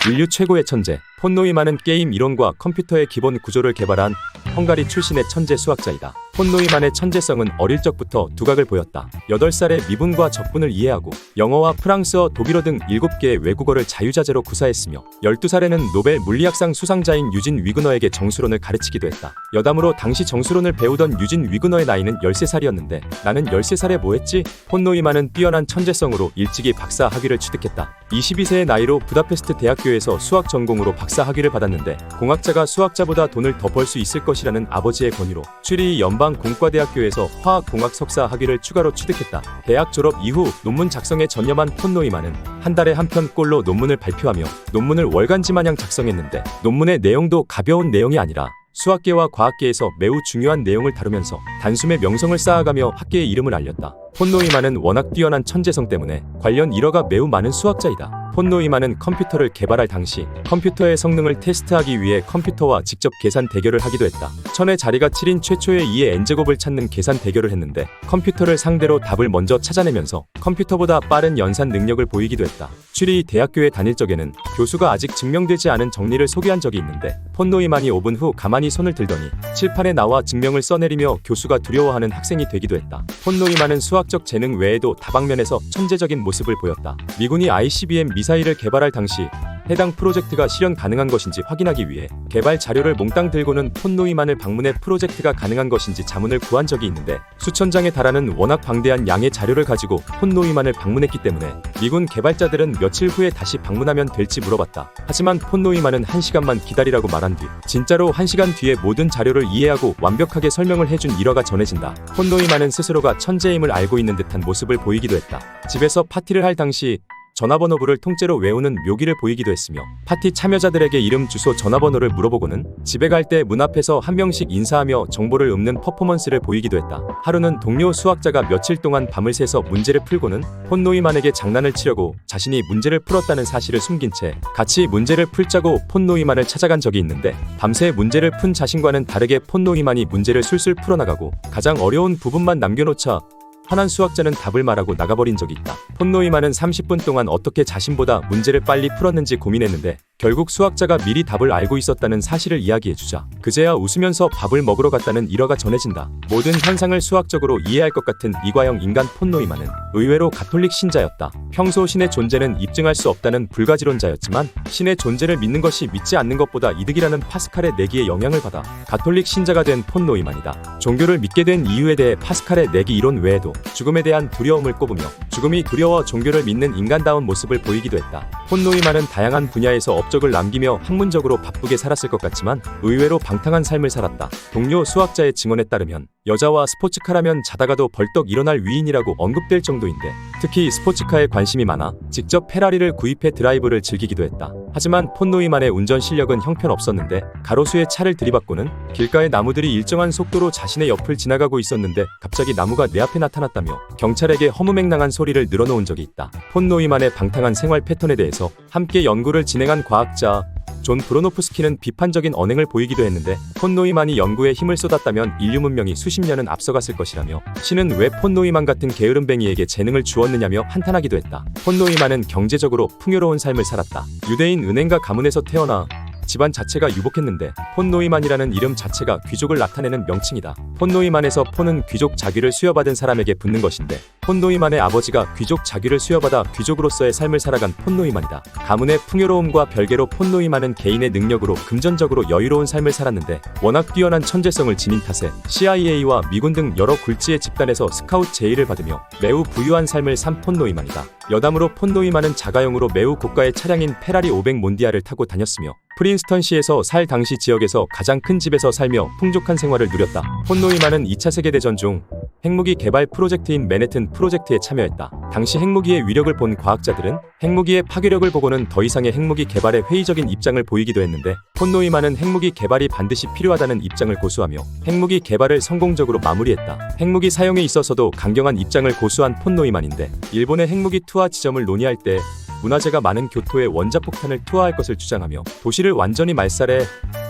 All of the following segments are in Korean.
인류 최고의 천재, 폰 노이만은 게임 이론과 컴퓨터의 기본 구조를 개발한 헝가리 출신의 천재 수학자이다. 폰 노이만의 천재성은 어릴 적부터 두각을 보였다. 8살에 미분과 적분을 이해하고 영어와 프랑스어, 독일어 등 7개의 외국어를 자유자재로 구사했으며 12살에는 노벨 물리학상 수상자인 유진 위그너에게 정수론을 가르치기도 했다. 여담으로 당시 정수론을 배우던 유진 위그너의 나이는 13살이었는데 나는 13살에 뭐했지? 폰 노이만은 뛰어난 천재성으로 일찍이 박사 학위를 취득했다. 22세의 나이로 부다페스트 대학교에서 수학 전공으로 박사 학위를 받았는데 공학자가 수학자보다 돈을 더 벌 수 있을 것이라는 아버지의 권유로 취리 연방공과대학교에서 화학공학 석사 학위를 추가로 취득했다. 대학 졸업 이후 논문 작성에 전념한 폰 노이만은 한 달에 한 편 꼴로 논문을 발표하며 논문을 월간지마냥 작성했는데 논문의 내용도 가벼운 내용이 아니라 수학계와 과학계에서 매우 중요한 내용을 다루면서 단숨에 명성을 쌓아가며 학계의 이름을 알렸다. 폰 노이만은 워낙 뛰어난 천재성 때문에 관련 일화가 매우 많은 수학자이다. 폰 노이만은 컴퓨터를 개발할 당시 컴퓨터의 성능을 테스트하기 위해 컴퓨터와 직접 계산 대결을 하기도 했다. 1000의 자리가 7인 최초의 2의 n제곱을 찾는 계산 대결을 했는데 컴퓨터를 상대로 답을 먼저 찾아내면서 컴퓨터보다 빠른 연산 능력을 보이기도 했다. 취리 대학교에 다닐 적에는 교수가 아직 증명되지 않은 정리를 소개한 적이 있는데 폰 노이만이 5분 후 가만히 손을 들더니 칠판에 나와 증명을 써내리며 교수가 두려워하는 학생이 되기도 했다. 폰 노이만은 수학적 재능 외에도 다방면에서 천재적인 모습을 보였다. 미군이 ICBM 미사일을 개발할 당시 해당 프로젝트가 실현 가능한 것인지 확인하기 위해 개발 자료를 몽땅 들고는 폰 노이만을 방문해 프로젝트가 가능한 것인지 자문을 구한 적이 있는데 수천 장에 달하는 워낙 방대한 양의 자료를 가지고 폰 노이만을 방문했기 때문에 미군 개발자들은 며칠 후에 다시 방문하면 될지 물어봤다. 하지만 폰 노이만은 1시간만 기다리라고 말한 뒤 진짜로 1시간 뒤에 모든 자료를 이해하고 완벽하게 설명을 해준 일화가 전해진다. 폰 노이만은 스스로가 천재임을 알고 있는 듯한 모습을 보이기도 했다. 집에서 파티를 할 당시 전화번호부를 통째로 외우는 묘기를 보이기도 했으며 파티 참여자들에게 이름, 주소, 전화번호를 물어보고는 집에 갈 때 문 앞에서 한 명씩 인사하며 정보를 읊는 퍼포먼스를 보이기도 했다. 하루는 동료 수학자가 며칠 동안 밤을 새서 문제를 풀고는 폰 노이만에게 장난을 치려고 자신이 문제를 풀었다는 사실을 숨긴 채 같이 문제를 풀자고 폰 노이만을 찾아간 적이 있는데 밤새 문제를 푼 자신과는 다르게 폰 노이만이 문제를 술술 풀어나가고 가장 어려운 부분만 남겨놓자 화난 수학자는 답을 말하고 나가버린 적이 있다. 폰 노이만은 30분 동안 어떻게 자신보다 문제를 빨리 풀었는지 고민했는데 결국 수학자가 미리 답을 알고 있었다는 사실을 이야기해주자 그제야 웃으면서 밥을 먹으러 갔다는 일화가 전해진다. 모든 현상을 수학적으로 이해할 것 같은 이과형 인간 폰 노이만은 의외로 가톨릭 신자였다. 평소 신의 존재는 입증할 수 없다는 불가지론자였지만 신의 존재를 믿는 것이 믿지 않는 것보다 이득이라는 파스칼의 내기에 영향을 받아 가톨릭 신자가 된 폰 노이만이다. 종교를 믿게 된 이유에 대해 파스칼의 내기 이론 외에도 죽음에 대한 두려움을 꼽으며 죽음이 두려워 종교를 믿는 인간다운 모습을 보이기도 했다. 폰 노이만은 다양한 분야에서 업적을 남기며 학문적으로 바쁘게 살았을 것 같지만 의외로 방탕한 삶을 살았다. 동료 수학자의 증언에 따르면 여자와 스포츠카라면 자다가도 벌떡 일어날 위인이라고 언급될 정도인데 특히 스포츠카에 관심이 많아 직접 페라리를 구입해 드라이브를 즐기기도 했다. 하지만 폰 노이만의 운전 실력은 형편없었는데 가로수에 차를 들이받고는 길가의 나무들이 일정한 속도로 자신의 옆을 지나가고 있었는데 갑자기 나무가 내 앞에 나타났다며 경찰에게 허무맹랑한 소리를 늘어놓은 적이 있다. 폰 노이만의 방탕한 생활 패턴에 대해서 함께 연구를 진행한 과학자 존 브로노프스키는 비판적인 언행을 보이기도 했는데 폰 노이만이 연구에 힘을 쏟았다면 인류 문명이 수십 년은 앞서갔을 것이라며 신은 왜 폰 노이만 같은 게으름뱅이에게 재능을 주었느냐며 한탄하기도 했다. 폰 노이만은 경제적으로 풍요로운 삶을 살았다. 유대인 은행가 가문에서 태어나 집안 자체가 유복했는데 폰 노이만이라는 이름 자체가 귀족을 나타내는 명칭이다. 폰 노이만에서 폰은 귀족 자귀를 수여받은 사람에게 붙는 것인데 폰 노이만의 아버지가 귀족 자귀를 수여받아 귀족으로서의 삶을 살아간 폰 노이만이다. 가문의 풍요로움과 별개로 폰 노이만은 개인의 능력으로 금전적으로 여유로운 삶을 살았는데 워낙 뛰어난 천재성을 지닌 탓에 CIA와 미군 등 여러 굴지의 집단에서 스카우트 제의를 받으며 매우 부유한 삶을 산 폰 노이만이다. 여담으로 폰 노이만은 자가용으로 매우 고가의 차량인 페라리 500 몬디아를 타고 다녔으며 프린스턴시에서 살 당시 지역에서 가장 큰 집에서 살며 풍족한 생활을 누렸다. 폰 노이만은 2차 세계대전 중 핵무기 개발 프로젝트인 맨해튼 프로젝트에 참여했다. 당시 핵무기의 위력을 본 과학자들은 핵무기의 파괴력을 보고는 더 이상의 핵무기 개발에 회의적인 입장을 보이기도 했는데 폰 노이만은 핵무기 개발이 반드시 필요하다는 입장을 고수하며 핵무기 개발을 성공적으로 마무리했다. 핵무기 사용에 있어서도 강경한 입장을 고수한 폰 노이만인데 일본의 핵무기 투하 지점을 논의할 때 문화재가 많은 교토에 원자폭탄을 투하할 것을 주장하며 도시를 완전히 말살해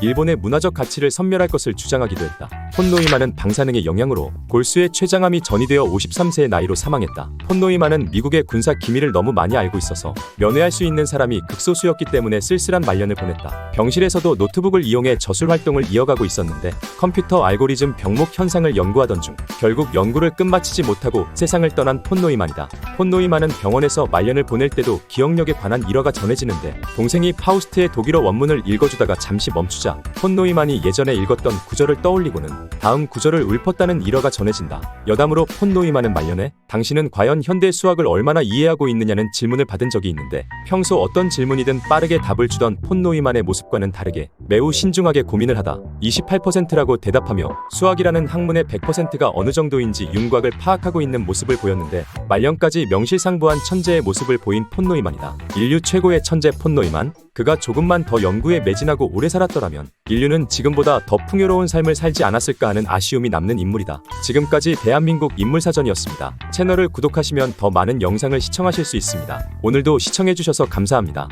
일본의 문화적 가치를 섬멸할 것을 주장하기도 했다. 폰노이마는 방사능의 영향으로 골수에 췌장암이 전이되어 53세의 나이로 사망했다. 폰노이마는 미국의 군사 기밀을 너무 많이 알고 있어서 면회할 수 있는 사람이 극소수였기 때문에 쓸쓸한 말년을 보냈다. 병실에서도 노트북을 이용해 저술 활동을 이어가고 있었는데 컴퓨터 알고리즘 병목 현상을 연구하던 중 결국 연구를 끝마치지 못하고 세상을 떠난 폰노이만이다. 폰노이만은 병원에서 말년을 보낼 때도 기억력에 관한 일화가 전해지는데 동생이 파우스트의 독일어 원문을 읽어주다가 잠시 멈추자 폰노이만이 예전에 읽었던 구절을 떠올리고는 다음 구절을 읊었다는 일화가 전해진다. 여담으로 폰노이만은 말년에 당신은 과연 현대 수학을 얼마나 이해하고 있느냐는 질문을 받은 적이 있는데 평소 어떤 질문이든 빠르게 답을 주던 폰노이만의 모습과는 다르게 매우 신중하게 고민을 하다 28%라고 대답하며 수학이라는 학문의 100%가 어느 정도인지 윤곽을 파악하고 있는 모습을 보였는데 말년까지 명실상부한 천재의 모습을 보인 폰노이만이다. 인류 최고의 천재 폰노이만? 그가 조금만 더 연구에 매진하고 오래 살았더라면 인류는 지금보다 더 풍요로운 삶을 살지 않았을까 하는 아쉬움이 남는 인물이다. 지금까지 대한민국 인물사전이었습니다. 채널을 구독하시면 더 많은 영상을 시청하실 수 있습니다. 오늘도 시청해주셔서 감사합니다.